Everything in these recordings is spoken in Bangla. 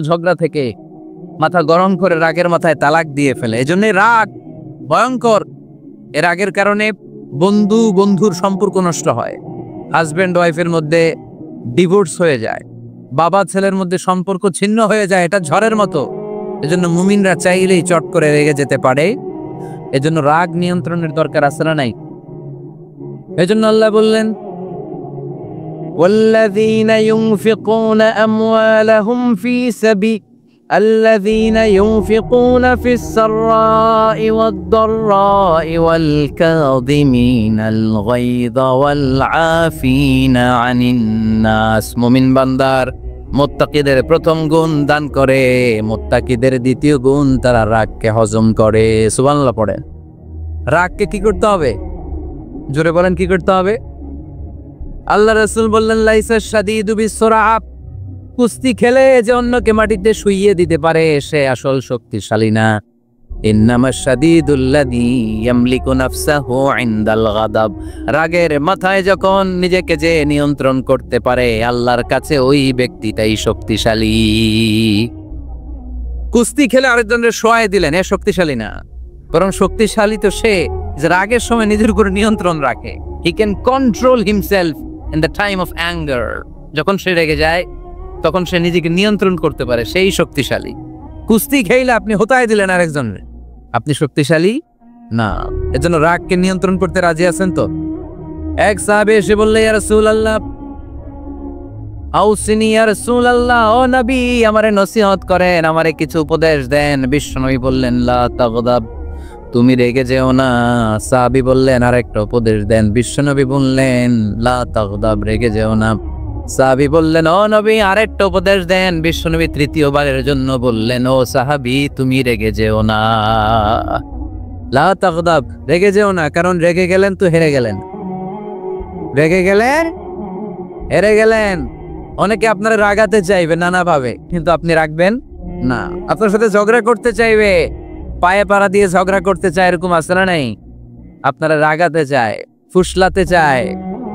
ঝগড়া থেকে মাথা গরম করে রাগের মাথায় তালাক দিয়ে ফেলে। এজন্য রাগ ভয়ঙ্কর। এর রাগের কারণে বন্ধু বন্ধুর সম্পর্ক নষ্ট হয়, হাজব্যান্ড ওয়াইফের মধ্যে ডিভোর্স হয়ে যায়, বাবা ছেলের মধ্যে সম্পর্ক ছিন্ন হয়ে যায়। এটা ঝড়ের মতো। এজন্য মুমিনরা চাইলেই চট করে রেগে যেতে পারে। এজন্য রাগ নিয়ন্ত্রণের দরকার আছে না নাই? এজন্য আল্লাহ বললেন, والذين ينفقون أموالهم في سبيل الذين ينفقون في السراء والضراء والكاظمين الغيظ والعافين عن الناس। মুমিন বান্দার মুত্তাকিদের প্রথম গুণ দান করে, মুত্তাকিদের দ্বিতীয় গুণ তারা রাগকে হজম করে। সুবহানাল্লাহ পড়েন। রাগকে কি করতে হবে? জোরে বলেন, কি করতে হবে? আল্লাহ রাসূল বললেন, লাইসা শাদীদু বিসরাআ, কুস্তি খেলে যে অন্যকে মাটিতে শুইয়ে দিতে পারে সে আসল শক্তিশালী না। ইন্নামাশ শাদীদুল্লাযী ইয়ামলিকু নাফসাহু ইনদাল গাদাব, রাগের মাথায় যখন নিজেকে যে নিয়ন্ত্রণ করতে পারে আল্লাহর কাছে ওই ব্যক্তিটাই শক্তিশালী। কুস্তি খেলে আরেকজনের শোয়ায় দিলেন, এ শক্তিশালী না, বরং শক্তিশালী তো সে যে রাগের সময় নিজের উপর নিয়ন্ত্রণ রাখে। He can control himself in the time of anger. যখন সে রেগে যায় তখন সে নিজেকে নিয়ন্ত্রণ করতে পারে, সেই শক্তিশালী। কুস্তি খেলে আপনি হোতায় দিলেন আরেকজনের, আপনি শক্তিশালী না। এজন্য রাগকে নিয়ন্ত্রণ করতে রাজি আছেন তো? এক সাহাবী এসে বললেন, ইয়া রাসূলুল্লাহ আউসিনি, ইয়া রাসূলুল্লাহ, ও নবী আমারে নসিহত করেন, আমারে কিছু উপদেশ দেন। বিশ্বনবী বললেন, লা তাগদাব, তুমি রেগে যেও না। সাহাবী বললেন, আরেকটা উপদেশ দেন। বিশ্বনবী বললেন, লা তাগদাব, রেগে যেও না। সাহাবী বললেন, ও নবী আরেকটা উপদেশ দেন। বিশ্বনবী তৃতীয়বারের জন্য বললেন, ও সাহাবী তুমি রেগে যেও না, লা তাগদাব, রেগে যেও না। কারণ রেগে গেলেন তো হেরে গেলেন, রেগে গেলেন হেরে গেলেন। অনেকে আপনারা রাগাতে চাইবে নানাভাবে, কিন্তু আপনি রাখবেন না। আপনার সাথে ঝগড়া করতে চাইবে, পায়ে পাড়া দিয়ে ঝগড়া করতে চায়, এরকম আছে না নাই? আপনারা রাগাতে চায়, ফুসলাতে চায়,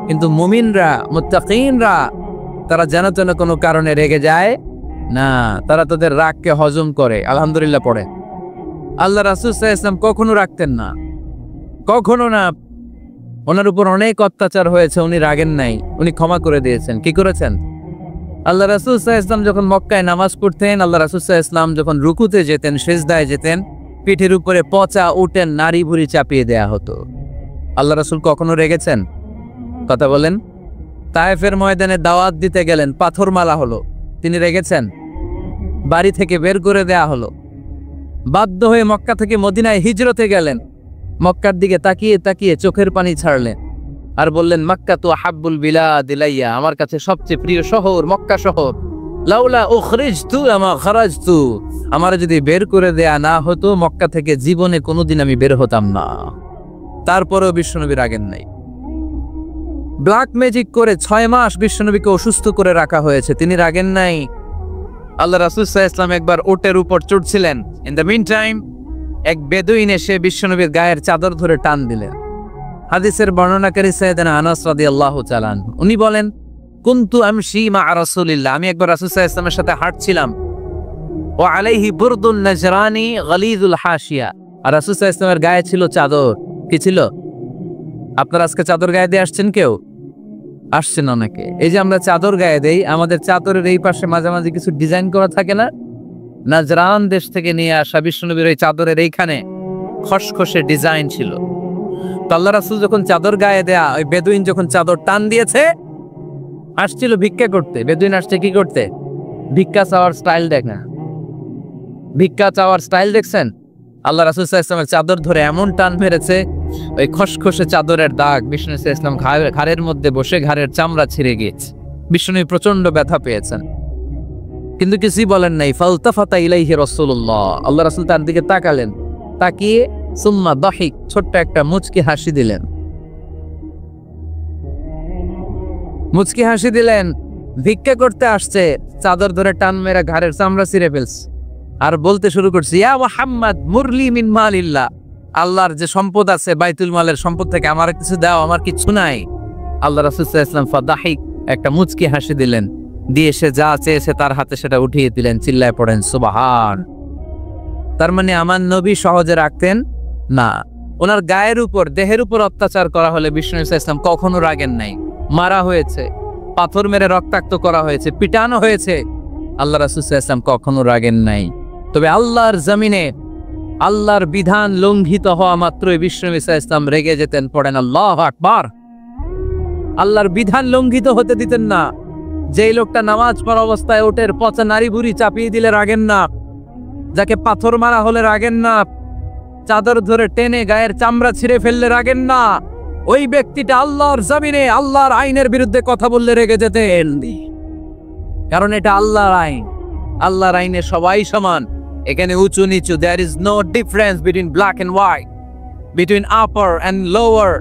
কিন্তু মুমিনরা মুত্তাকিনরা তারা যেন তেন কোনো কারণে রেগে যায় না, তারা তাদের রাগকে হজম করে। আলহামদুলিল্লাহ পড়ে। আল্লাহ রাসূল সাল্লাল্লাহু আলাইহি ওয়াসাল্লাম কখনো রাখতেন না, কখনো না। ওনার উপর অনেক অত্যাচার হয়েছে, উনি রাগেন নাই, উনি ক্ষমা করে দিয়েছেন। কি করেছেন? আল্লাহ রাসূল সাল্লাল্লাহু আলাইহি ওয়াসাল্লাম যখন মক্কায় নামাজ পড়তেন, আল্লাহ রাসূল সাল্লাল্লাহু আলাইহি ওয়াসাল্লাম যখন রুকুতে যেতেন, সিজদায় যেতেন, পিঠের উপরে পচা উটের নাড়ি ভুড়ি চাপিয়ে দেয়া হতো। আল্লাহ রাসূল কখনো রেগেছেন? কথা বলেন। তায়েফের ময়দানে দাওয়াত দিতে গেলেন, পাথর মালা হলো, তিনি রেগেছেন? বাড়ি থেকে বের করে দেয়া হলো, বাধ্য হয়ে মক্কা থেকে মদিনায় হিজরতে গেলেন, মক্কার দিকে তাকিয়ে তাকিয়ে চোখের পানি ছাড়লেন আর বললেন, মক্কা তো হাব্বুল বিলাদ ইলাইয়া, আমার কাছে সবচেয়ে প্রিয় শহর মক্কা শহর। লাউলা উখরিজতু আমা খারাজতু, আমার যদি বের করে দেয়া না হতো মক্কা থেকে জীবনে কোনোদিন আমি বের হতাম না। তারপরেও বিশ্বনবী রাগেন নাই। ব্ল্যাক ম্যাজিক করে 6 মাস বিশ্বনবীকে অসুস্থ করে রাখা হয়েছে, তিনি রাগেন নাই। আল্লাহ রাসূল সাল্লাল্লাহু আলাইহি ওয়াসাল্লাম একবার উটের উপর চড়ছিলেন। ইন দ্য মিন টাইম এক বেদুইন এসে বিশ্বনবীর গায়ের চাদর ধরে টান দিলেন। হাদিসের বর্ণনাকারী সাইয়েদনা আনাস রাদিয়াল্লাহু তাআলা আনহু, উনি বলেন, কুনতু আমশি মা রাসূলিল্লাহ, আমি একবার রাসূল সাল্লাল্লাহু আলাইহি ওয়াসাল্লামের সাথে হাঁটছিলাম। ওয়া আলাইহি বুরদুন নাজরানি গালিযুল হাশিয়া, আর রাসূল সাল্লাল্লাহু আলাইহি ওয়াসাল্লামের গায়ে ছিল চাদর। কি ছিল? আপনারা আজকে চাদর গায়ে দিয়ে আসছেন? কেউ আসছেন? অনেকে। এই যে আমরা চাদর গায়ে দেই, আমাদের চাদরের এই পাশে মাঝে মাঝে কিছু ডিজাইন করা থাকে না? নাজরান দেশ থেকে নিয়ে আসা বিশ্বনবীর এই চাদরের এইখানে খসখসে ডিজাইন ছিল। তো আল্লাহ রাসূল যখন চাদর গায়ে দেয়া, ওই বেদুইন যখন চাদর টান দিয়েছে, আসছিল ভিক্ষা করতে। বেদুইন আসছে কি করতে? ভিক্ষা চাওয়ার স্টাইল দেখ না, ভিক্ষা চাওয়ার স্টাইল দেখছেন? আল্লাহ রাসূল সাল্লাল্লাহু আলাইহি ওয়াসাল্লামের চাদর ধরে এমন টান মেরেছে, ওই খসখসে চাদরের দাগ বিষ্ণু সাল্লাল্লাহু আলাইহি ওয়াসাল্লাম ঘাড়ের মধ্যে বসে ঘাড়ের চামড়া ছিঁড়ে গিয়েছে। বিষ্ণু প্রচন্ড ব্যথা পেয়েছেন, কিন্তু কিছুই বলেন নাই। ফালতাফাতা ইলাইহি রাসূলুল্লাহ, আল্লাহ রাসূল তার দিকে তাকালেন, তাকিয়ে সুম্মা দাহিক, ছোট্ট একটা মুচকি হাসি দিলেন। মুচকি হাসি দিলেন। ভিক্ষা করতে আসছে, চাদর ধরে টান মেরে ঘাড়ের চামড়া ছিঁড়ে ফেলছে, আর বলতে শুরু করছে, ইয়া মুহাম্মদ মুরলি মিন মালিল্লাহ, আল্লাহর যে সম্পদ আছে বাইতুল মালের সম্পদ থেকে আমার কিছু দাও, আমার কিছু নাই। আল্লাহ রাসূল সাল্লাল্লাহু আলাইহি ওয়াসাল্লাম ফাদাহিক, একটা মুচকি হাসি দিলেন। দিয়ে সে যা চেয়েছে তার হাতে সেটা উঠিয়ে দিলেন। চিল্লায় পড়েন সুবহান। তার মানে আমার নবী সহজে রাখতেন না। ওনার গায়ের উপর, দেহের উপর অত্যাচার করা হলে বিষ্ণু ইসলাম কখনো রাগেন নাই। মারা হয়েছে, পাথর মেরে রক্তাক্ত করা হয়েছে, পিটানো হয়েছে, আল্লাহ রাসূল সাল্লাল্লাহু আলাইহি ওয়াসাল্লাম কখনো রাগেন নাই। তবে আল্লাহর জমিনে আল্লাহর বিধান লঙ্ঘিত হওয়া মাত্রই বিষ্ণু ইসলাম রেগে যেতেন। পড়েন আল্লাহু আকবার। আল্লাহর বিধান লঙ্ঘিত হতে দিতেন না। যেই লোকটা নামাজ পড়া অবস্থায় ওটের পচা নারী বুড়ি চাপিয়ে দিলে রাগেন না, যাকে পাথর মারা হলে রাগেন না, চাদর ধরে টেনে গায়ের চামড়া ছিঁড়ে ফেললে রাগেন না, ওই ব্যক্তিটা আল্লাহর জমিনে আল্লাহর আইনের বিরুদ্ধে কথা বললে রেগে যেতেন। কারণ এটা আল্লাহর আইন। আল্লাহর আইনে সবাই সমান। এখানে উঁচু নিচু, there is no difference between black and white, between upper and lower,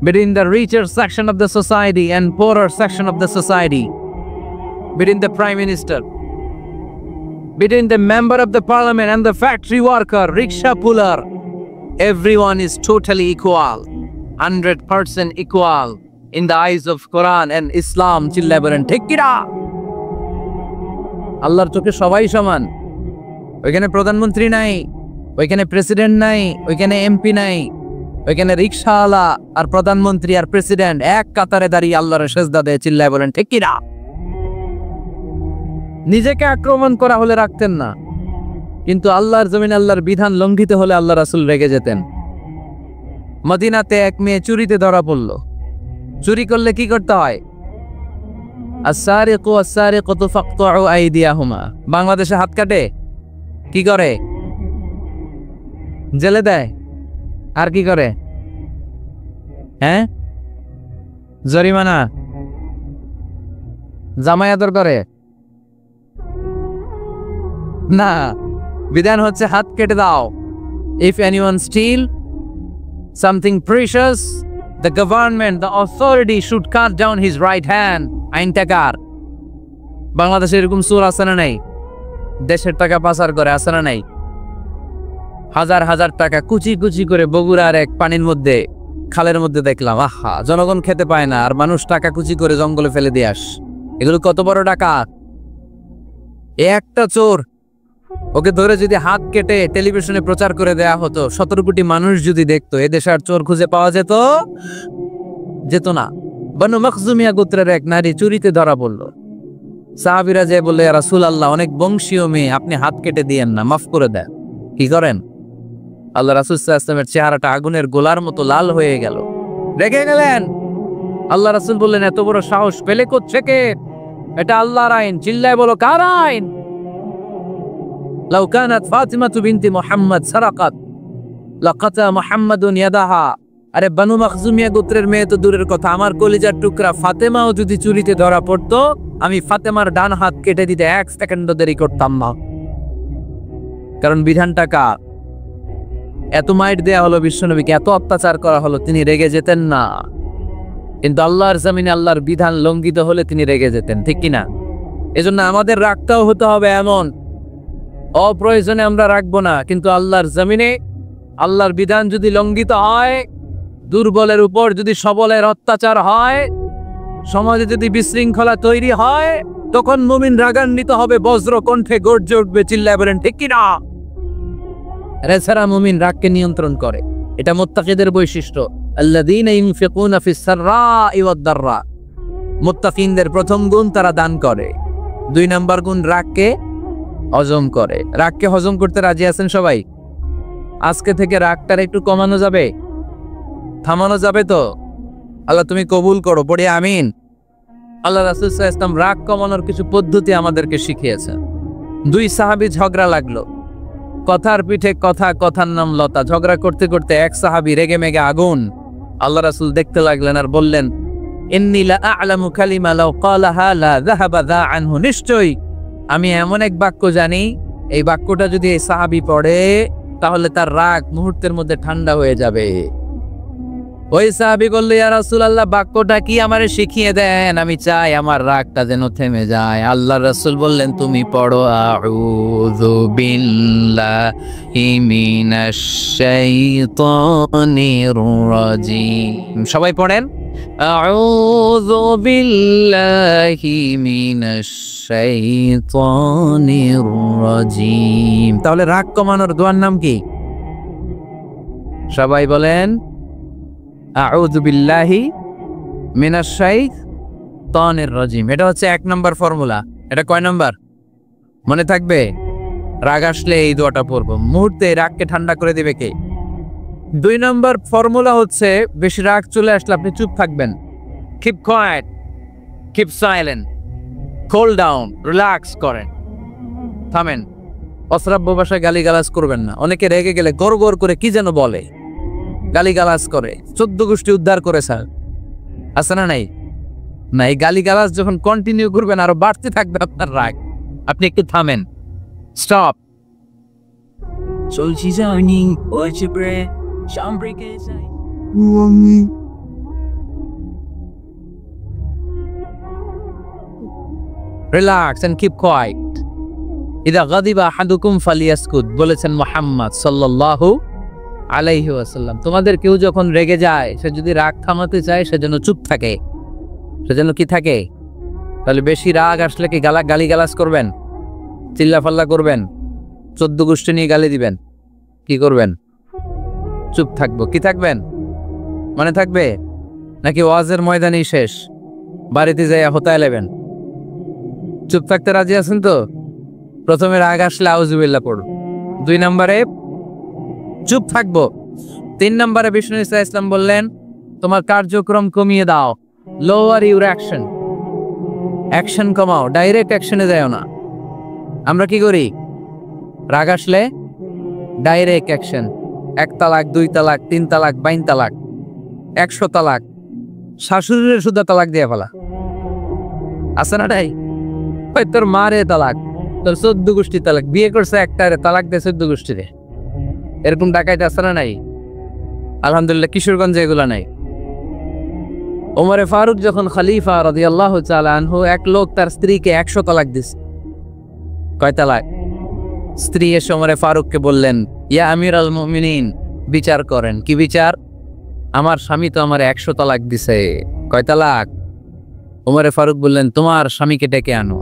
between the richer section of the society and poorer section of the society, between the prime minister, between the member of the parliament and the factory worker, rickshaw puller. Everyone is totally equal, 100% equal in the eyes of Quran and Islam. চিল্লায় বলেন ঠিক কি না? আল্লাহর চোখে সবাই সমান। ওইখানে প্রধানমন্ত্রী নাই, ওইখানে প্রেসিডেন্ট নাই, ওইখানে এমপি নাই, ওইখানে রিকশাওয়ালা আর প্রধানমন্ত্রী আর প্রেসিডেন্ট এক কাতারে দাঁড়িয়ে আল্লাহর সেজদা দেয়। চিল্লায় বলেন ঠিক কি না? নিজেকে আক্রমণ করা হলে রাখতেন না, কিন্তু আল্লাহর জমিনে আল্লাহর বিধান লঙ্ঘিত হলে আল্লাহ রাসূল রেগে যেতেন। মদিনাতে এক মেয়ে চুরিতে ধরা পড়ল। চুরি করলে কি করতে হয়? আস-সারিকু ওয়াস-সারিকাতু ফাকতুউ আইদিয়াহুমা। বাংলাদেশে হাত কাটে, কি করে? জেলে দেয়। আর কি করে? হ্যাঁ, জরিমানা, জামাই আদর করে না। বিধান হচ্ছে হাত কেটে দাও। If anyone steal something precious, the government, the authority should cut down his right hand. আইনটা কার? বাংলাদেশে এরকম চোর আছে না নাই? দেশের টাকা পাচার করে, আছে না নাই? হাজার হাজার টাকা কুচি কুচি করে বগুড়ার এক পানির মধ্যে, খালের মধ্যে দেখলাম। আহা, জনগণ খেতে পায় না আর মানুষ টাকা কুচি করে জঙ্গলে ফেলে দিয়ে আস। এগুলো কত বড় ডাকাত! একটা চোর, ওকে ধরে যদি হাত কেটে টেলিভিশনে প্রচার করে দেয়া হতো, 17 কোটি মানুষ যদি দেখতো, এদেশে আর চোর খুঁজে পাওয়া যেত না। বনু মখজুমিয়া গোত্রের এক নারী চুরিতে ধরা পড়ল। সাহাবীরা যে বললে, ইয়া রাসূলুল্লাহ, অনেক বংশীয় মেয়ে, আপনি হাত কেটে দিয়েন না, মাফ করে দেন। কি করেন? আল্লাহ রাসূল সাল্লাল্লাহু আলাইহি ওয়াসাল্লামের চেহারাটা আগুনের গোলার মতো লাল হয়ে গেল। রেগে গেলেন। আল্লাহ রাসূল বললেন, এত বড় সাহস পেলে কোত্থেকে? এটা আল্লাহর আইন। চিল্লায় বলো, কার আইন? লাউ কানাত ফাতিমাতু বিনতি মুহাম্মদ সারাকাত লাকাতা মুহাম্মাদুন ইয়াদাহা। আরে বনু মখজুমিয়া গোত্রের মেয়ে তো দূরের কথা, আমার কলিজার টুকরা ফাতেমাও যদি চুরিতে ধরা পড়তো, আমি ফাতেমার ডান হাত কেটে দিতে 1 সেকেন্ডও দেরি করতাম না। কারণ বিধানটা কার? এত মাইট দেয়া হলো বিশ্বনবীকে, এত অত্যাচার করা হলো, তিনি রেগে যেতেন না। কিন্তু আল্লাহর জমিনে আল্লাহর বিধান লঙ্ঘিত হলে তিনি রেগে যেতেন, ঠিক কিনা? এজন্য আমাদের রাগটাও হতে হবে এমন, অপ্রয়োজনে আমরা রাখবো না। কিন্তু আল্লাহর জমিনে আল্লাহর বিধান যদি লঙ্ঘিত হয়, দুর্বলের উপর যদি সবলের অত্যাচার হয়, সমাজে যদি বিশৃঙ্খলা তৈরি হয়, তখন মুমিন রাগান্বিত হবে, বজ্র কণ্ঠে গর্জে উঠবে। চিল্লায় বলেন ঠিক কিনা? এছাড়া মুমিন রাগকে নিয়ন্ত্রণ করে। এটা মুত্তাকিদের বৈশিষ্ট্য। আল্লাযীনা ইউনফিকুনা ফিস সাররাই ওয়াদ দাররা। মুত্তাকিনদের প্রথম গুণ, তারা দান করে। 2 নাম্বার গুণ, রাগকে হজম করে। রাগকে হজম করতে রাজি আছেন সবাই? আজকে থেকে রাগটার একটু কমানো যাবে, থামানো যাবে তো? আল্লাহ তুমি কবুল করো, পড়ে আমিন। আল্লাহ রাসূল সাল্লাল্লাহু আলাইহি ওয়াসাল্লাম রাগ কমানোর কিছু পদ্ধতি আমাদেরকে শিখিয়েছেন। 2 সাহাবী ঝগড়া লাগলো, কথার পিঠে কথা, কথার নাম লতা। ঝগড়া করতে করতে এক সাহাবী রেগে মেগে আগুন। আল্লাহ রাসূল দেখতে লাগলেন আর বললেন, ইন্নী লা আ'লামু কালিমা লাউ ক্বালাহা লা যাহাবা যা আনহু। নিশ্চয়ই আমি এমন এক বাক্য জানি, এই বাক্যটা যদি এই সাহাবী পড়ে, তাহলে তার রাগ মুহূর্তের মধ্যে ঠান্ডা হয়ে যাবে। ওই সাহাবী বলল, ইয়া রাসূলুল্লাহ, বাক্যটা কি আমারে শিখিয়ে দেন, আমি চাই আমার রাগটা যেন থেমে যায়। আল্লাহর রাসূল বললেন, তুমি পড়ো, আউযু বিল্লাহি মিনাশ শাইতানির রাজিম। সবাই পড়েন, আউযু বিল্লাহি মিনাশ শাইতানির রাজিম। তাহলে রাগ কমানোর দোয়ার নাম কি? সবাই বলেন, আউযু বিল্লাহি মিনাশ শাইতানির রাজিম। এটা হচ্ছে 1 নম্বর ফর্মুলা। এটা কয় নম্বর মনে থাকবে? রাগ আসলে এই দোয়াটা পড়বো, মুহূর্তে রাগকে ঠান্ডা করে দিবে কে? 2 নম্বর ফর্মুলা হচ্ছে, বেশি রাগ চলে আসলে আপনি চুপ থাকবেন। Keep coed, keep silent, cool down, relax করেন, থামেন। অশ্রাব্য ভাষায় গালিগালাজ করবেন না। অনেকে রেগে গেলে গড় গড় করে কি যেন বলে, গালিগালাজ করে, 14 গোষ্ঠী উদ্ধার করে স্যার, আছে না নাই? না, এই গালিগালাজ যখন কন্টিনিউ করবেন আরো বাড়তে থাকবে আপনার রাগ। আপনি একটু থামেন, স্টপ। চলছি জানি ওইছে প্রে সামব্রিকে যাই রিল্যাক্স এন্ড কিপ কোয়াইট। ইদা গাদিবা আহাদুকুম ফালিয়াসকুত, বলেছেন মুহাম্মদ সাল্লাল্লাহু আলাইহি ওয়াসাল্লাম। তোমাদের কেউ যখন রেগে যায়, সে যদি রাগ থামাতে চায় সে যেন চুপ থাকে। সে যেন কি থাকে? তাহলে বেশি রাগ আসলে কি গালিগালাজ করবেন, চিল্লাফাল্লা করবেন, 14 গোষ্ঠী নিয়ে গালি দিবেন? কি করবেন? চুপ থাকবো। কি থাকবেন? মনে থাকবে? নাকি ওয়াজের ময়দানেই শেষ, বাড়িতে যাইয়া হোতায় লেবেন? চুপ থাকতে রাজি আছেন তো? প্রথমে রাগ আসলে আউযুবিল্লাহ পড়ো, 2 নম্বরে চুপ থাকবো, 3 নম্বরে বিষ্ণু ইসা ইসলাম বললেন তোমার কার্যক্রম কমিয়ে দাও, লোয়ার ইউর অ্যাকশন, অ্যাকশন কমাও, ডাইরেক্ট অ্যাকশনে যাও না। আমরা কি করি? রাগ আসলে ডাইরেক্ট অ্যাকশন, 1 তালাক, 2 তালাক, 3 তালাক, 22 তালাক, 100 তালাক, শাশুড়ির সুদ্ধা তালাক দিয়ে ফেলা, আছে না? তাই তোর মারে তালাক, তোর 14 গোষ্ঠী তালাক, বিয়ে করছে একটারে তালাক দিয়ে 14 গোষ্ঠীরে, এরকম ডাকাইতে আছে না নাই? আলহামদুলিল্লাহ কিশোরগঞ্জে এগুলা নাই। ওমরে ফারুক যখন খলিফা রাদিয়াল্লাহু তাআলা আনহু, এক লোক তার স্ত্রীকে 100 তালাক দিছে। কয় তালাক? স্ত্রী এসে ওমরে ফারুককে বললেন, ইয়া আমিরাল মুমিনিন, বিচার করেন। কি বিচার? আমার স্বামী তো আমার 100 তালাক দিছে। কয় তালাক? ওমরে ফারুক বললেন, তোমার স্বামীকে ডেকে আনো।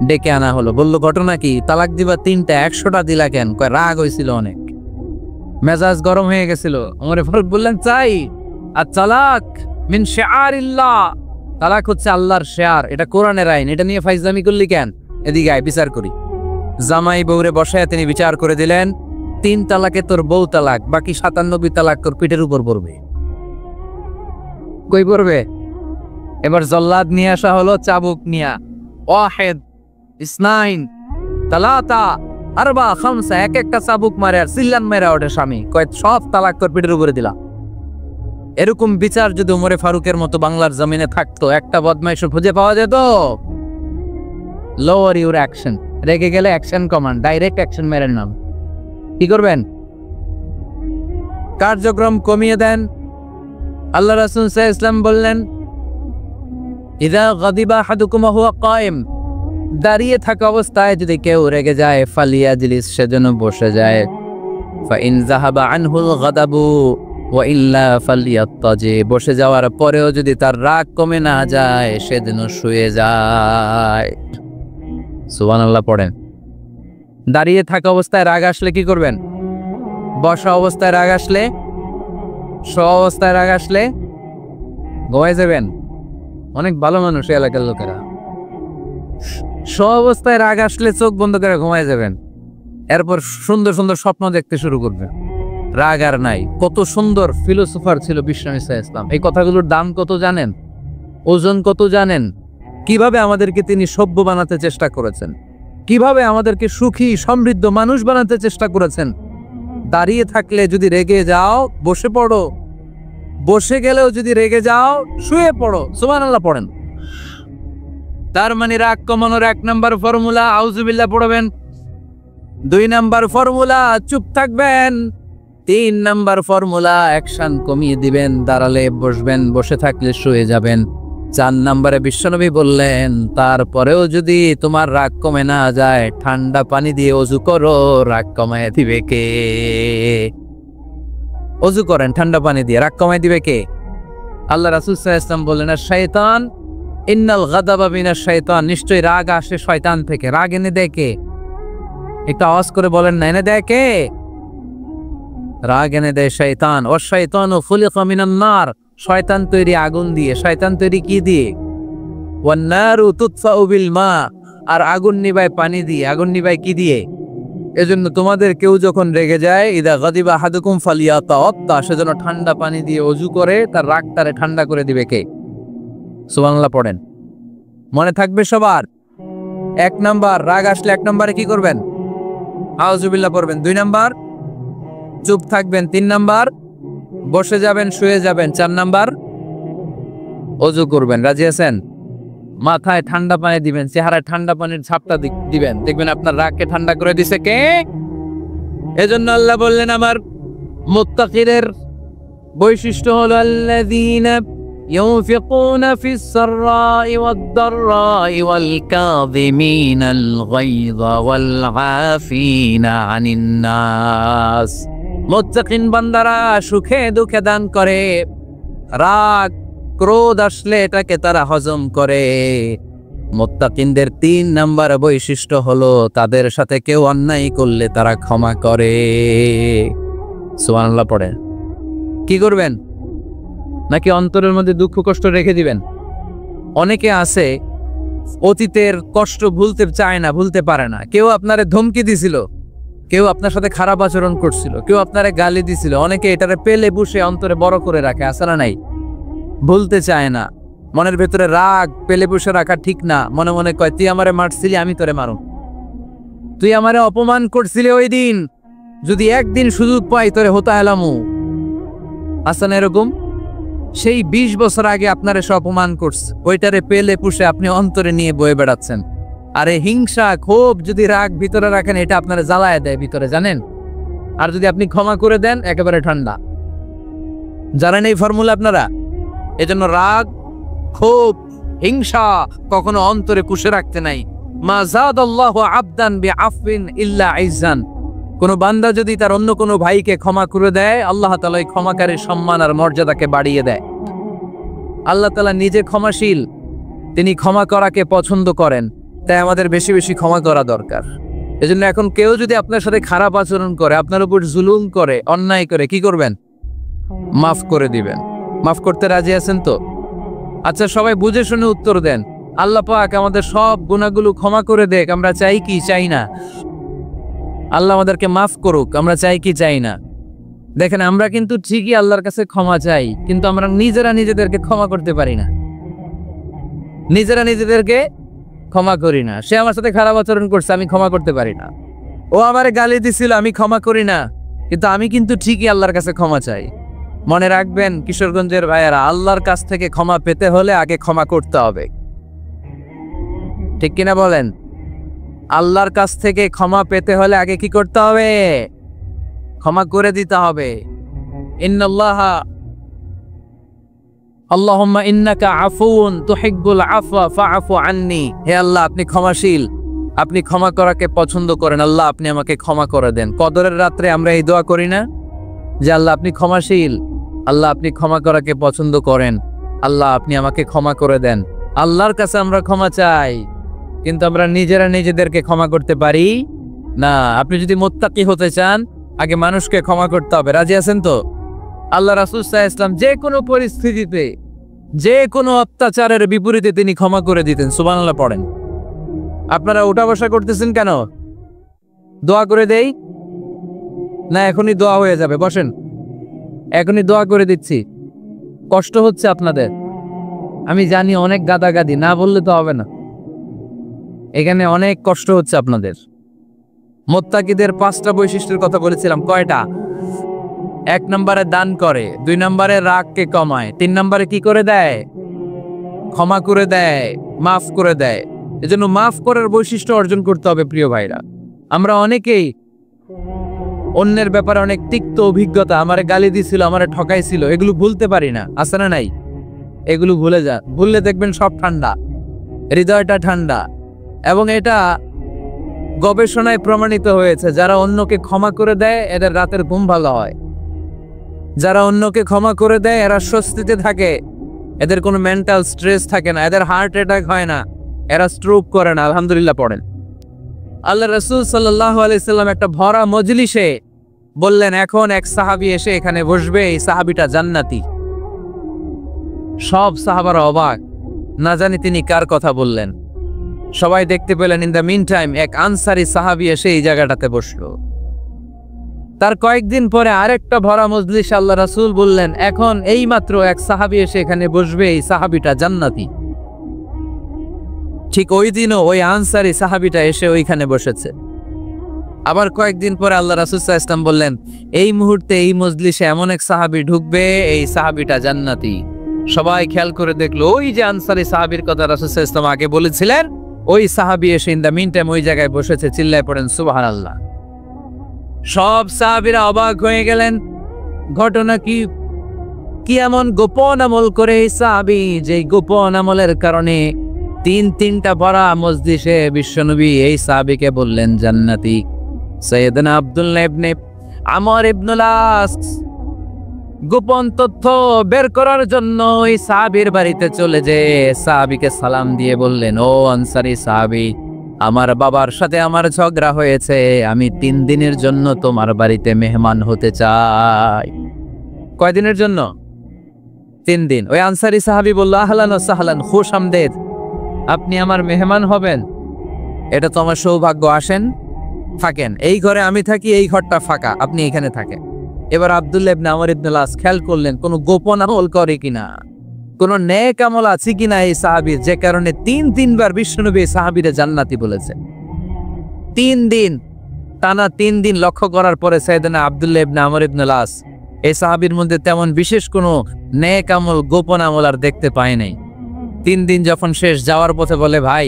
ডেকে আনা হলো। বলল, ঘটনা কি? তালাক দিবা 3টা, 100টা দিলা কেন? কয় রাগ হয়েছিল অনেক, মেজাজ গরম হয়ে গেছিল। ওমরে ফারুক বললেন, চাই আর তালাক মিন শিআরিল্লাহ, তালাক হচ্ছে আল্লাহর শিয়ার, এটা কোরআনের আইন, এটা নিয়ে ফাইজলামি করলি কেন? এদিকে আয়, বিচার করি। জামাই বউরে বসায় তিনি বিচার করে দিলেন, 3 তালাকে তোর বউ তালাক, বাকি 97 তালাক তোর পিঠের উপর পড়বে। কই পড়বে? এবার জল্লাদ নিয়ে আসা হলো, চাবুক নিয়া, ওয়াহিদ, ইসনাইন, তালাতা, আরবা, খামসা, এক একটা চাবুক মারে আর সিল্লান মেরা ওঠে স্বামী। কয় সব তালাক তোর পিঠের উপরে দিলা। এরকম বিচার যদি ওমরে ফারুকের মতো বাংলার জমিনে থাকতো, একটা বদমাইশ খুঁজে পাওয়া যেত। লোয়ার ইউর অ্যাকশন, রেগে গেলে অ্যাকশন কমান, ডাইরেক্ট অ্যাকশন মেরের নাম। কি করবেন? কার্যক্রম কমিয়ে দেন। আল্লাহ রাসূল সাল্লাল্লাহু আলাইহি ওয়াসাল্লাম বললেন, ইযা গাদিবা আহাদুকুম ওয়া হুয়া কায়েম, দাঁড়িয়ে থাকা অবস্থায় যদি কেউ রেগে যায়, ফালিয়াজলিস, সেজন্য বসে যায়। ফাইন যাহাবা আনহুল গাদাবু ওয়া ইল্লা ফালিয়াত্তাজি, বসে যাওয়ার পরেও যদি তার রাগ কমে না যায়, সেজন্য শুয়ে যায়। সুবহানাল্লাহ পড়েন। দাঁড়িয়ে থাকা অবস্থায় রাগ আসলে কি করবেন? বসা অবস্থায় রাগ আসলে, শোয়া অবস্থায় রাগ আসলে ঘুমায় যাবেন। অনেক ভালো মানুষ এই এলাকার লোকেরা। শোয়া অবস্থায় রাগ আসলে চোখ বন্ধ করে ঘুমায় যাবেন, এরপর সুন্দর সুন্দর স্বপ্ন দেখতে শুরু করবেন। রাগ আর নাই। কত সুন্দর ফিলোসোফার ছিল বিষ্ণু ইসলাম। এই কথাগুলোর দাম কত জানেন? ওজন কত জানেন? কিভাবে আমাদেরকে তিনি সভ্য বানাতে চেষ্টা করেছেন, কিভাবে আমাদেরকে সুখী সমৃদ্ধ মানুষ বানাতে চেষ্টা করেছেন। দাঁড়িয়ে থাকলে যদি রেগে যাও, বসে পড়ো। বসে গেলেও যদি রেগে যাও, শুয়ে পড়ো। সুবহানাল্লাহ পড়েন। তার মানে রাগ কমানোর 1 নম্বর ফর্মুলা আউযুবিল্লাহ পড়বেন, 2 নম্বর ফর্মুলা চুপ থাকবেন, 3 নম্বর ফর্মুলা অ্যাকশন কমিয়ে দিবেন, দাঁড়ালে বসবেন, বসে থাকলে শুয়ে যাবেন। 4 নম্বরে বিশ্বনবী বললেন, তারপরেও যদি তোমার রাগ কমে না যায়, ঠান্ডা পানি দিয়ে ওযু করো, রাগ কমায় দিবে কে? ওযু করেন ঠান্ডা পানি দিয়ে, রাগ কমায় দিবে কে? আল্লাহ রাসূল সাল্লাল্লাহু আলাইহি ওয়াসাল্লাম বললেন, শয়তান ইন্নাল গাদাবা মিনাশ শয়তান, নিশ্চয়ই রাগ আসে শয়তান থেকে। রাগ এনে দেয় কে? একটু আওয়াজ করে বলেন না, এনে দেয় কে? রাগ এনে দেয় শয়তান। ও শয়তানু খুলিকা মিনান নার, শয়তান তৈরি আগুন দিয়ে। শয়তান তৈরি কি দিয়ে? ওয়ান নারু তুতফাউ বিল মা, আর আগুন নিবায় পানি দিয়ে। আগুন নিবায় কি দিয়ে? এজন্য তোমাদের কেউ যখন রেগে যায়, ইদা গাদিবা আহাদুকুম ফালিয়াতাওয়াত্তা, সেজন্য ঠান্ডা পানি দিয়ে ওযু করে তার রাগটারে ঠান্ডা করে দিবে কে? সুবহানাল্লাহ পড়েন, মনে থাকবে সবার। 1 নাম্বার, রাগ আসলে 1 নম্বরে কি করবেন? আউযুবিল্লাহ পড়বেন। 2 নাম্বার, চুপ থাকবেন। 3 নাম্বার, বসে যাবেন, শুয়ে যাবেন। 4 নাম্বার, ওযু করবেন। রাজি আছেন? মাথায় ঠান্ডা পানি দিবেন, চেহারায় ঠান্ডা পানির ছাপটা দিবেন, দেখবেন আপনার রাগকে ঠান্ডা করে দিছে কে? এজন্য আল্লাহ বললেন, আমার মুত্তাকিদের বৈশিষ্ট্য হলো আল্লাযীনা ইউনফিকুনা ফিস সাররাই ওয়াদ দাররাই ওয়াল কাযিমিনাল গায়যা ওয়াল আফিনা আনিন নাস। মুত্তাকিন বান্দারা সুখে দুঃখে দান করে, রাগ ক্রোধ আসলে এটাকে তারা হজম করে। মুত্তাকিনদের 3 নাম্বার বৈশিষ্ট্য হলো তাদের সাথে কেউ অন্যায় করলে তারা ক্ষমা করে। সুবহানাল্লাহ পড়েন। কি করবেন? নাকি অন্তরের মধ্যে দুঃখ কষ্ট রেখে দিবেন? অনেকে আছে অতীতের কষ্ট ভুলতে চায় না, ভুলতে পারে না। কেউ আপনারে ধমকি দিছিল, কেউ আপনার সাথে খারাপ আচরণ করছিল, কেউ আপনারে গালি দিছিল, অনেকে এটারে পেলে বসে অন্তরে বড় করে রাখে, আছে না নাই? ভুলতে চায় না। মনের ভেতরে রাগ পেলে বসে রাখা ঠিক না। মনে মনে কয়, তুই আমারে মারছিলি, আমি তোরে মারুম। তুই আমারে অপমান করছিলি ওই দিন, যদি একদিন সুযোগ পাই তোরে হতা এলামু। আছে না এরকম? সেই 20 বছর আগে আপনার এসে অপমান করছে, ওইটারে পেলে পুষে আপনি অন্তরে নিয়ে বয়ে বেড়াচ্ছেন। আরে হিংসা ক্ষোভ যদি রাগ ভিতরে রাখেন, এটা আপনারা জ্বালায় দেয় ভিতরে, জানেন? আর যদি আপনি ক্ষমা করে দেন, একেবারে ঠান্ডা। জানেন এই ফর্মুলা আপনারা? এজন্য রাগ ক্ষোভ হিংসা কখনো অন্তরে পুষে রাখতে নাই। মা যাদাল্লাহু আবদান বিআফওয়িন ইল্লা ইজ্জান, কোন বান্দা যদি তার অন্য কোনো ভাইকে ক্ষমা করে দেয়, আল্লাহ তাআলা এই ক্ষমাকারীর সম্মান আর মর্যাদাকে বাড়িয়ে দেয়। আল্লাহ তাআলা নিজে ক্ষমাশীল, তিনি ক্ষমা করাকে পছন্দ করেন। তাই আমাদের বেশি বেশি ক্ষমা করা দরকার। এজন্য এখন কেউ যদি আপনার সাথে খারাপ আচরণ করে, আপনার উপর জুলুম করে, অন্যায় করে, কি করবেন? মাফ করে দিবেন। মাফ করতে রাজি আছেন তো? আচ্ছা, সবাই বুঝে শুনে উত্তর দেন। আল্লাহ পাক আমাদের সব গুনাহগুলো ক্ষমা করে দেখ, আমরা চাই কি চাই না? আল্লাহ আমাদেরকে মাফ করুক, আমরা চাই কি চাই না? দেখেন, আমরা কিন্তু ঠিকই আল্লাহর কাছে ক্ষমা চাই, কিন্তু আমরা নিজেরা নিজেদেরকে ক্ষমা করতে পারি না। নিজেরা নিজেদেরকে ক্ষমা করি না। সে আমার সাথে খারাপ আচরণ করছে, আমি ক্ষমা করতে পারি না। ও আমারে গালি দিছিল, আমি ক্ষমা করি না, কিন্তু আমি কিন্তু ঠিকই আল্লাহর কাছে ক্ষমা চাই। মনে রাখবেন কিশোরগঞ্জের ভাইয়েরা, আল্লাহর কাছ থেকে ক্ষমা পেতে হলে আগে ক্ষমা করতে হবে। ঠিক কিনা বলেন? আল্লাহর কাছ থেকে ক্ষমা পেতে হলে আগে কি করতে হবে? ক্ষমা করে দিতে হবে। ইন্নাল্লাহা আল্লাহুম্মা ইন্নাকা আফুউন তুহিব্বুল আফওয়া ফাআফু আন্নি। হে আল্লাহ, আপনি ক্ষমাশীল, আপনি ক্ষমা করাকে পছন্দ করেন। আল্লাহ, আপনি আমাকে ক্ষমা করে দেন। কদরের রাত্রে আমরা এই দোয়া করি না যে আল্লাহ আপনি ক্ষমাশীল, আল্লাহ আপনি ক্ষমা করাকে পছন্দ করেন, আল্লাহ আপনি আমাকে ক্ষমা করে দেন। আল্লাহর কাছে আমরা ক্ষমা চাই, কিন্তু আমরা নিজেরা নিজেদেরকে ক্ষমা করতে পারি না। আপনি যদি মুত্তাকি হতে চান, আগে মানুষকে ক্ষমা করতে হবে। রাজি আছেন তো? আল্লাহ রাসূল সাল্লাল্লাহু আলাইহি ওয়াসাল্লাম যে কোনো পরিস্থিতিতে, যে কোনো অত্যাচারের বিপরীতে তিনি ক্ষমা করে দিতেন। সুবহানাল্লাহ পড়েন। আপনারা উঠা বসা করতেছেন কেন? দোয়া করে দেই না? এখনই দোয়া হয়ে যাবে, বসেন। এখনই দোয়া করে দিচ্ছি। কষ্ট হচ্ছে আপনাদের, আমি জানি, অনেক গাদাগাদি, না বললে তো হবে না। এখানে অনেক কষ্ট হচ্ছে আপনাদের। মুত্তাকিদের 5টা বৈশিষ্ট্যের কথা বলেছিলাম। কয়টা? 1 নম্বরে দান করে, 2 নম্বরে রাগকে কমায়, 3 নম্বরে কি করে দেয়? ক্ষমা করে দেয়, মাফ করে দেয়। এজন্য মাফ করার বৈশিষ্ট্য অর্জন করতে হবে প্রিয় ভাইরা। আমরা অনেকেই অন্যের ব্যাপারে অনেক তিক্ত অভিজ্ঞতা, আমারে গালি দিছিল, আমারে ঠকাইছিল, এগুলো ভুলতে পারি না। আছে না নাই? এগুলো ভুলে যান। ভুললে দেখবেন সব ঠান্ডা, হৃদয়টা ঠান্ডা। এবং এটা গবেষণায় প্রমাণিত হয়েছে, যারা অন্যকে ক্ষমা করে দেয় এদের রাতের ঘুম ভালো হয়। যারা অন্যকে ক্ষমা করে দেয় এরা স্বস্তিতে থাকে, এদের কোনো মেন্টাল স্ট্রেস থাকে না, এদের হার্ট অ্যাটাক হয় না, এরা স্ট্রোক করে না, আলহামদুলিল্লাহ পড়েন। আল্লাহ রাসূল সাল্লাল্লাহু আলাইহি সাল্লাম একটা ভরা মজলিসে বললেন, এখন এক সাহাবী এসে এখানে বসবে, এই সাহাবীটা জান্নাতি। সব সাহাবারা অবাক, না জানি তিনি কার কথা বললেন। সবাই দেখতে পেলেন ইন দ্য মিন টাইম এক আনসারি সাহাবী এসে এই জায়গাটাতে বসলো। তার কয়েকদিন পরে আরেকটা ভরা মজলিস আল্লাহ রাসূল বললেন, এখন এই মাত্র এক সাহাবী এসে এখানে বসবে, এই সাহাবীটা জান্নাতি। ঠিক ওই দিনও ওই আনসারি সাহাবীটা এসে ওইখানে বসেছে। আবার কয়েকদিন পরে আল্লাহ রাসূল সাল্লাল্লাহু আলাইহি ওয়াসাল্লাম বললেন, এই মুহূর্তে এই মজলিসে এমন এক সাহাবী ঢুকবে, এই সাহাবীটা জান্নাতি। সবাই খেয়াল করে দেখলো, ওই যে আনসারি সাহাবীর কথা রাসূল সাল্লাল্লাহু আলাইহি ওয়াসাল্লাম আগে বলেছিলেন, ওই সাহাবী এসে ইন দ্য মিন টাইম ওই জায়গায় বসেছে। চিল্লায় পড়েন সুবহানাল্লাহ। সব সাহাবীরা অবাক হয়ে গেলেন, ঘটনা কি? কি এমন গোপন আমল করে এই সাহাবী, যে গোপন আমলের কারণে তিনটা ভরা মজলিসে বিশ্বনবী এই সাহাবীকে বললেন জান্নাতি। সাইয়েদনা আব্দুল্লাহ ইবনে আমর ইবনুল আস গোপন তথ্য বের করার জন্য ওই সাহাবীর বাড়িতে চলে যেয়ে সাহাবীকে সালাম দিয়ে বললেন, ও আনসারী সাহাবী, আমার বাবার সাথে আমার ঝগড়া হয়েছে, আমি 3 দিনের জন্য তোমার বাড়িতে মেহমান হতে চাই। কয়দিনের জন্য? 3 দিন। ওই আনসারী সাহাবী বলল, আহলান ওয়া সাহলান, খুশ আমদেদ, আপনি আমার মেহমান হবেন, এটা তো আমার সৌভাগ্য। আসেন, থাকেন, এই ঘরে আমি থাকি, এই ঘরটা ফাঁকা, আপনি এখানে থাকেন। এবার আব্দুল্লাহ ইবনে আমর ইবনুল আস খেয়াল করলেন কোনো গোপন আমল করে কিনা, কোনো নেক আমল আছে কিনা এই সাহাবীর, যে কারণে 3বার বিশ্বনবী এই সাহাবীরে জান্নাতি বলেছে। 3 দিন টানা 3 দিন লক্ষ্য করার পরে সাইয়েদনা আব্দুল্লাহ ইবনে আমর ইবনুল আস এই সাহাবীর মধ্যে তেমন বিশেষ কোনো নেক আমল, গোপন আমল আর দেখতে পায় নাই। 3 দিন যখন শেষ, যাওয়ার পথে বলে, ভাই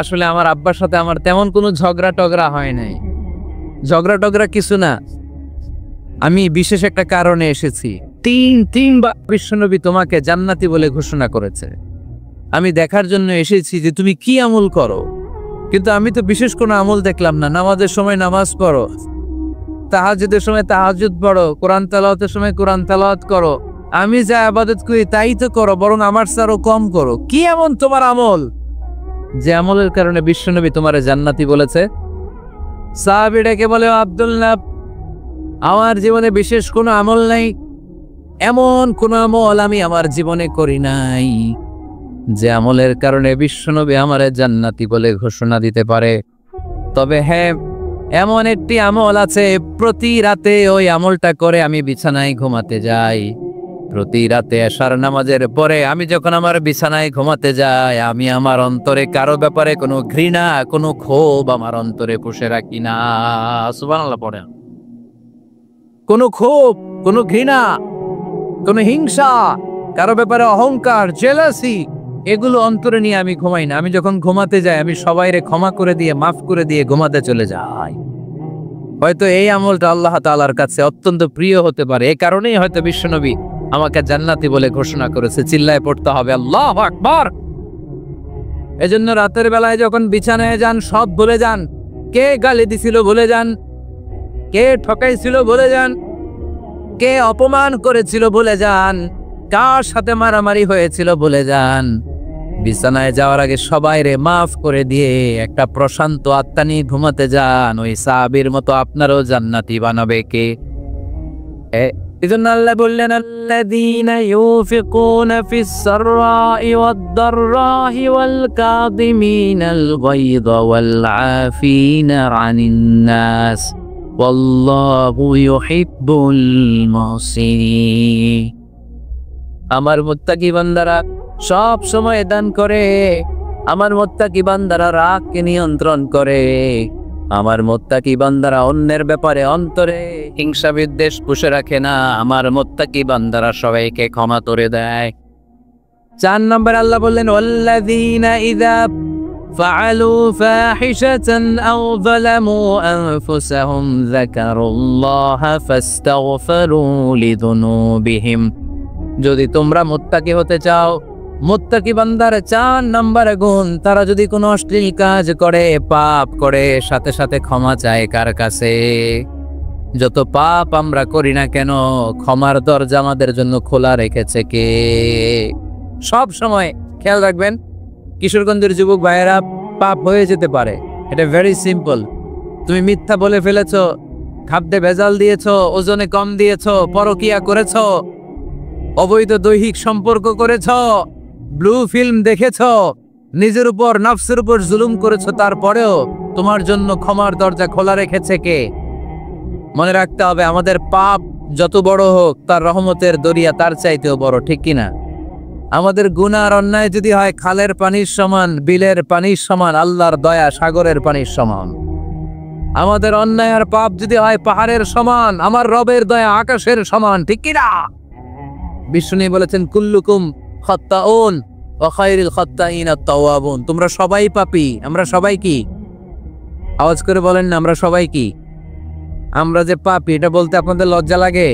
আসলে আমার আব্বার সাথে আমার তেমন কোনো ঝগড়া টগড়া হয় নাই, ঝগড়া টগড়া কিছু না, আমি বিশেষ একটা কারণে এসেছি। 3বার বিশ্বনবী তোমাকে জান্নাতি বলে ঘোষণা করেছে, আমি দেখার জন্য এসেছি যে তুমি কি আমল করো, কিন্তু আমি তো বিশেষ কোনো আমল দেখলাম না। নামাজের সময় নামাজ পড়ো, তাহাজ্জুদের সময় তাহাজ্জুদ পড়ো, কোরআন তেলাওয়াতের সময় কোরআন তেলাওয়াত করো, আমি যা ইবাদত করি তাই তো করো, বরং আমার চেয়েও কম করো। কি এমন তোমার আমল যে আমলের কারণে বিশ্বনবী তোমারে জান্নাতি বলেছে? সাহাবী ডেকে বলে, আব্দুল্লাহ, আমার জীবনে বিশেষ কোনো আমল নাই, এমন কোন আমল আমি আমার জীবনে করি নাই যে আমলের কারণে বিশ্বনবী আমারে জান্নাতি বলে ঘোষণা দিতে পারে। তবে হ্যাঁ, এমন একটি আমল আছে, প্রতি রাতে ওই আমলটা করে আমি বিছানায় ঘুমাতে যাই। প্রতি রাতে এশার নামাজের পরে আমি যখন আমার বিছানায় ঘুমাতে যাই, আমি আমার অন্তরে কারো ব্যাপারে কোনো ঘৃণা, কোনো ক্ষোভ আমার অন্তরে পুষে রাখি না। সুবহানাল্লাহ পড়ে। কোনো ক্ষোভ, কোনো ঘৃণা, কোনো হিংসা, কারো ব্যাপারে অহংকার, জেলাসি, এগুলো অন্তরে নিয়ে আমি ঘুমাই না। আমি যখন ঘুমাতে যাই, আমি সবাইরে ক্ষমা করে দিয়ে, মাফ করে দিয়ে ঘুমাতে চলে যাই। হয়তো এই আমলটা আল্লাহ তাআলার কাছে অত্যন্ত প্রিয় হতে পারে, এই কারণেই হয়তো বিশ্বনবী আমাকে জান্নাতি বলে ঘোষণা করেছে। চিল্লায় পড়তে হবে আল্লাহু আকবার। এজন্য রাতের বেলায় যখন বিছানায় যান, সব ভুলে যান। কে গালি দিছিল ভুলে যান, কে ঠকাইছিল ভুলে যান, কে অপমান করেছিল ভুলে যান, কার সাথে মারামারি হয়েছিল ভুলে যান। বিছানায় যাওয়ার আগে সবাইরে মাফ করে দিয়ে একটা প্রশান্ত আত্মা নিয়ে ঘুমাতে যান। ওই সাহাবীর মতো আপনারও জান্নাতি বানাবে কে? এজন্য আল্লাহ বললেন, আল্লাযীনা ইউফিকুনা ফিস সাররাই ওয়াদ দাররাই ওয়াল কাযিমিনাল গায়যা ওয়াল আফিনা আনিন নাস ওয়াল্লাহু ইউহিব্বুল মুহসিনিন। আমার মুত্তাকি বান্দারা সব সময় দান করে, আমার মুত্তাকি বান্দারা রাগকে নিয়ন্ত্রণ করে, আমার মুত্তাকি বান্দারা অন্যের ব্যাপারে অন্তরে হিংসা বিদ্বেষ পুষে রাখে না, আমার মুত্তাকি বান্দারা সবাইকে ক্ষমা করে দেয়। 4 নম্বর আল্লাহ বললেন, ওয়াল্লাযীনা ইযা ফাআলু ফাহিশাতান আও যালামু আনফুসাহুম যাকারুল্লাহা ফাস্তাগফিরু লিযুনুবিহিম। যদি তোমরা মুত্তাকি হতে চাও, মুত্তাকি বান্দার 4 নম্বর গুণ, তারা যদি কোনো অশ্লীল কাজ করে, পাপ করে, সাথে সাথে ক্ষমা চায় কার কাছে? যত পাপ আমরা করি না কেন, ক্ষমার দরজা আমাদের জন্য খোলা রেখেছে কে? সব সময় খেয়াল রাখবেন, কিশোরগঞ্জের যুবক ভাইয়েরা, পাপ হয়ে যেতে পারে, এটা ভেরি সিম্পল। তুমি মিথ্যা বলে ফেলেছো, খাদ্যে ভেজাল দিয়েছো, ওজনে কম দিয়েছো, পরকিয়া করেছো, অবৈধ দৈহিক সম্পর্ক করেছো, ব্লু ফিল্ম দেখেছো, নিজের উপর নফসের উপর জুলুম করেছো, তারপরেও তোমার জন্য ক্ষমার দরজা খোলা রেখেছে কে? মনে রাখতে হবে, আমাদের পাপ যত বড় হোক, তার রহমতের দরিয়া তার চাইতেও বড়, ঠিক কিনা? আমাদের গুনাহ আর অন্যায় যদি হয় খালের পানির সমান, বিলের পানির সমান, আল্লাহর দয়া সাগরের পানির সমান। আমাদের অন্যায় আর পাপ যদি হয় পাহাড়ের সমান, আমার রবের দয়া আকাশের সমান, ঠিক কিনা? বিষ্ণু বলেছেন, কুল্লুকুম খাত্তাউন ওয়া খায়রুল খাত্তাইন আত-তাওয়াবুন। তোমরা সবাই পাপী। আমরা সবাই কি? আওয়াজ করে বলেন না, আমরা সবাই কি? আমরা যে পাপী, এটা বলতে আপনাদের লজ্জা লাগে?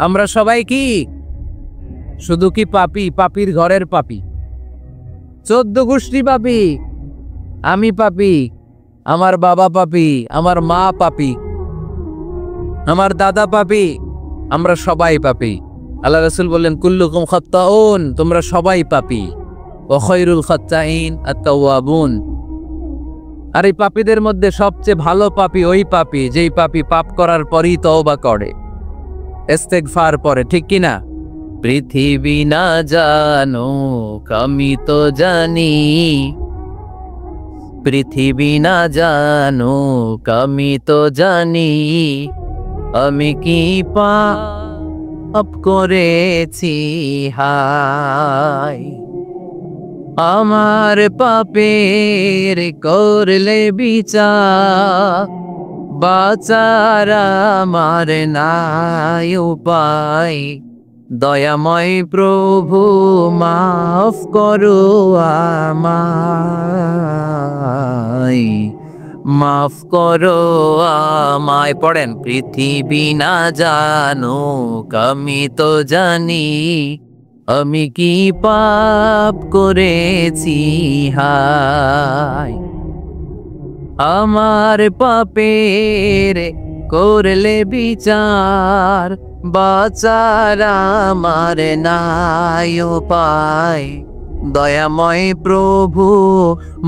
আমরা সবাই কি? শুধু কি পাপী? পাপীর ঘরের পাপী, 14 গোষ্ঠী পাপী। আমি পাপী, আমার বাবা পাপী, আমার মা পাপী, আমার দাদা পাপী, আমরা সবাই পাপী। আল্লাহ রাসূল বললেন, কুল্লুকুম খাত্তাউন, তোমরা সবাই পাপী, ওয়া খায়রুল খাত্তাইন আত-তাওয়াবুন। আর এই পাপীদের মধ্যে সবচেয়ে ভালো পাপী ওই পাপী যেই পাপী পাপ করার পরই তওবা করে, ইস্তেগফার পড়ে, ঠিক কিনা? পৃথিবী না জানুক আমি তো জানি, পৃথিবী না জানুক আমি তো জানি, আমি কি পাপ করেছি হায়। আমার পাপের করলে বিচার, বাঁচার আমার নাই উপায়। দয়াময় প্রভু মাফ করো আমায়, মাফ করো আমায়। পড়েন, পৃথিবী না জানুক আমি তো জানি, আমি কি পাপ করেছি হায়। আমার পাপের করলে বিচার, বাঁচার আমার নাই উপায়। দয়াময় প্রভু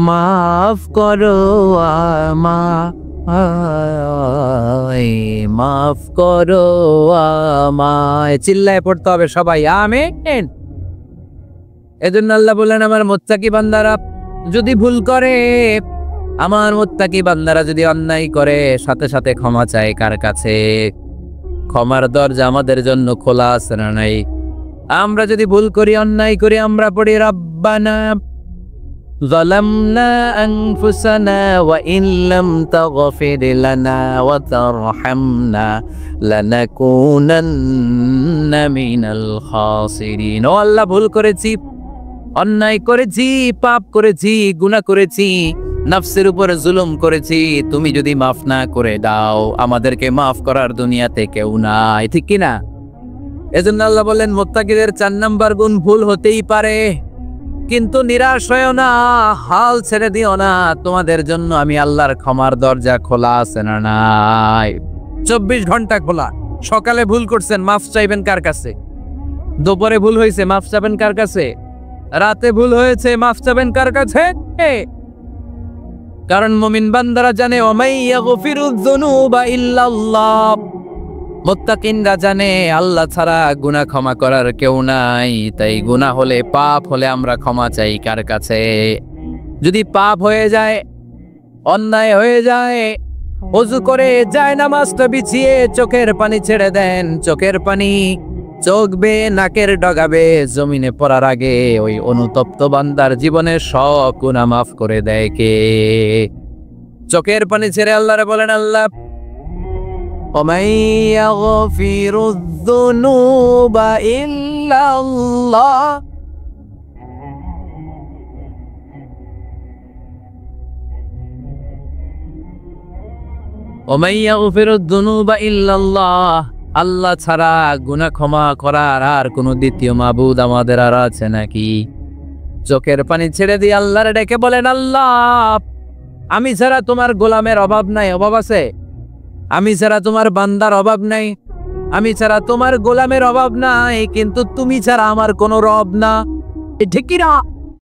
মাফ করো আমায়, মাফ করো আমায়। চিল্লায় পড়তে হবে সবাই, আমিন। এজন্য আল্লাহ বললেন, আমার মুত্তাকি বান্দারা যদি ভুল করে, আমার মুত্তাকি বান্দারা যদি অন্যায় করে, সাথে সাথে ক্ষমা চায় কার কাছে? ক্ষমার দরজা আমাদের জন্য খোলা আছে না নাই? আমরা যদি ভুল করি, অন্যায় করি, আমরা পড়ি, রব্বানা যালামনা আনফুসানা ওয়া ইন লাম তাগফির লানা ওয়া তারহামনা লানাকুনান্না মিনাল খাসিরিন। ও আল্লাহ, ভুল করেছি, অন্যায় করেছি, পাপ করেছি, গুনাহ করেছি, নফসের উপরে জুলুম করেছি। তুমি যদি মাফ না করে দাও, আমাদেরকে মাফ করার দুনিয়াতে কেউ নাই, ঠিক কিনা? এজন্য আল্লাহ বললেন, মুত্তাকিদের 4 নাম্বার গুণ, ভুল হতেই পারে, কিন্তু নিরাশ হয়ো না, হাল ছেড়ে দিও না। তোমাদের জন্য আমি আল্লাহর ক্ষমার দরজা খোলা আছে না নাই? 24 ঘন্টা খোলা। সকালে ভুল করছেন, মাফ চাইবেন কার কাছে? দুপুরে ভুল হয়েছে, মাফ চাইবেন কার কাছে? রাতে ভুল হয়েছে, মাফ চাইবেন কার কাছে? কারণ মুমিন বান্দারা জানে, ওমাই ইয়াগফিরুয যুনুবা ইল্লাল্লাহ। মুত্তাকিনরা জানে, আল্লাহ ছাড়া গুনাহ ক্ষমা করার কেউ নাই। তাই গুনাহ হলে, পাপ হলে আমরা ক্ষমা চাই কার কাছে? যদি পাপ হয়ে যায়, অন্যায় হয়ে যায়, ওযু করে যায় নামাজটা বিছিয়ে চোখের পানি ছেড়ে দেন। চোখের পানি চোখ বেয়ে নাকের ডগাবে জমিনে পড়ার আগে ওই অনুতপ্ত বান্দার জীবনের সব গুনাহ মাফ করে দেয় কে? চোখের পানি ছেড়ে আল্লাহরে বলেন, আল্লাহ ওমাই ইয়াগফিরুয যুনুবা ইল্লাল্লাহ। ওমাই ইয়াগফিরুয যুনুবা ইল্লাল্লাহ। আল্লাহ ছাড়া গুনাহ ক্ষমা করার আর কোনো দ্বিতীয় মাবুদ আমাদের আর আছে নাকি? চোখের পানি ছেড়ে দিয়ে আল্লাহরে ডেকে বলেন, আল্লাহ আমি ছাড়া তোমার গোলামের অভাব নাই, অভাব আছে? আমি ছাড়া তোমার বান্দার অভাব নাই, আমি ছাড়া তোমার গোলামের অভাব নাই, কিন্তু তুমি ছাড়া আমার কোনো রব না। ঠিক কিনা